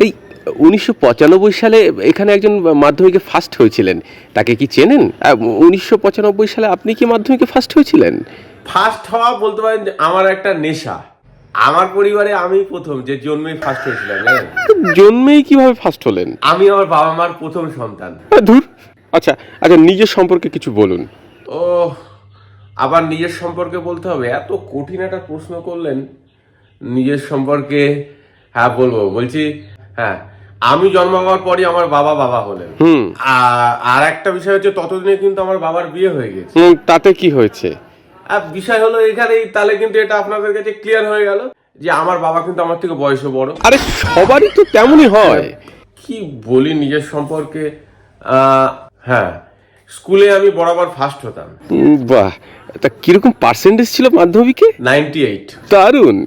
এই 1995 সালে এখানে একজন মাধ্যমিকে ফার্স্ট হয়েছিলেন, তাকে কি চেনেন? 1995 সালে আপনি কি মাধ্যমিকে ফার্স্ট হয়েছিলেন? ফার্স্ট হওয়া বলতে পারেন যে আমার একটা নেশা। আমার পরিবারে আমি প্রথম যে জন্মেই ফার্স্ট হয়েছিলাম, জানেন? জন্মেই কিভাবে ফার্স্ট হলেন? আমি আমার বাবা মার প্রথম সন্তান। ধুর। আচ্ছা আচ্ছা, নিজের সম্পর্কে কিছু বলুন। ও, আবার নিজের সম্পর্কে বলতে হবে? এত কঠিন একটা প্রশ্ন করলেন। নিজের সম্পর্কে হ্যাঁ বলছি। হ্যাঁ, আমি জন্মাবার পরই আমার বাবা বাবা হলেন। আর একটা বিষয় হচ্ছে, ততদিনে কিন্তু আমার বাবার বিয়ে হয়ে গেছে। তাতে কি হয়েছে? আর বিষয় হলো এখানেই, তাহলে কিন্তু এটা আপনাদের কাছে ক্লিয়ার হয়ে গেল যে আমার বাবা কিন্তু আমার থেকে বয়সে বড়। আরে সবারই তো তেমনই হয়। কি বলি নিজের সম্পর্কে? হ্যাঁ, স্কুলে আমি বরাবর ফার্স্ট হতাম। বাহ, তা কিরকম পার্সেন্টেজ ছিল মাধ্যমিকে? 98। দারুণ।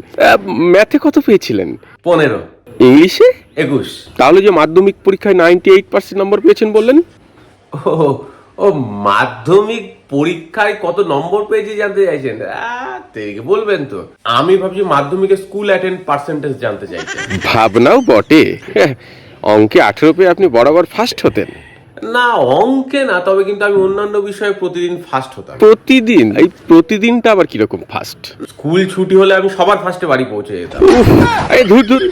ম্যাথে কত পেয়েছিলেন? 15। ইংলিশে? 21। তাহলে যে মাধ্যমিক পরীক্ষায় 98% নম্বর পেয়েছেন বললেন? ও, মাধ্যমিক পরীক্ষায় কত নম্বর পেয়েছি জানতে চাইছেন? বলবেন তো। আমি ভাবছি মাধ্যমিকের স্কুল অ্যাটেন্ড পার্সেন্টেজ জানতে চাইছেন। ভাবনাও বটে। অঙ্কে 18 পেয়ে আপনি বরাবর ফার্স্ট হতেন? না, অঙ্কে না, তবে কিন্তু আমি অন্যান্য বিষয়ে প্রতিদিন ফার্স্ট হতাম। প্রতিদিন? এই প্রতিদিনটা আবার কিরকম ফার্স্ট? স্কুল ছুটি হলে আমি সবার ফার্স্টে বাড়ি পৌঁছে যেতাম। ধুর ধুর।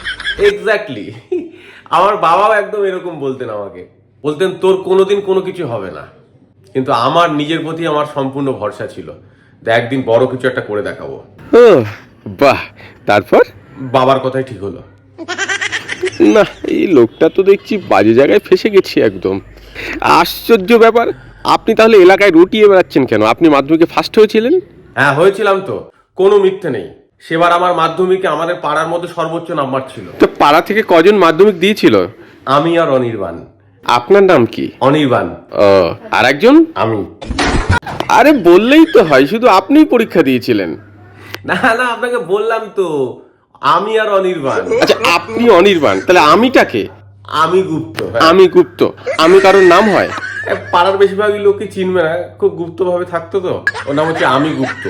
এক্স্যাক্টলি। আমার বাবাও একদম এরকম বলতেন আমাকে। বলতেন, তোর কোনোদিন কোনো কিছু হবে না। কিন্তু আমার নিজের প্রতি আমার সম্পূর্ণ ভরসা ছিল, একদিন বড় কিছু একটা করে দেখাবো। বাহ, তারপর? বাবার কথাই ঠিক হলো। না, এই লোকটা তো দেখছি বাজে জায়গায় ফেসে গেছি একদম। আশ্চর্য ব্যাপার, আপনি তাহলে এলাকায় রটিয়ে বেড়াচ্ছেন কেন? আপনি মাধ্যমিকে ফার্স্ট হয়েছিলেন? হ্যাঁ, হয়েছিলাম তো, কোনো মিথ্যে নেই। সেবার আমার মাধ্যমিকে আমাদের পাড়ার মধ্যে সর্বোচ্চ নাম্বার ছিল। তো পাড়া থেকে কজন মাধ্যমিক দিয়েছিল? আমি আর অনির্বাণ। আপনার নাম কি? অনির্বাণ। আর একজন? আমি। আরে বললেই তো হয়, শুধু আপনিই পরীক্ষা দিয়েছিলেন। না না, আপনাকে বললাম তো, আমি আর অনির্বাণ। আচ্ছা, আপনি অনির্বাণ, তাহলে আমিটাকে? আমি গুপ্ত। আমি গুপ্ত? আমি কারোর নাম হয়? পাড়ার বেশিরভাগই লোককে চিনবে না, খুব গুপ্ত ভাবে থাকতো তো। ওর নাম হচ্ছে আমি গুপ্ত,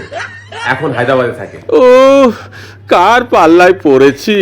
এখন হায়দ্রাবাদে থাকে। ও, কার পাল্লায় পড়েছি।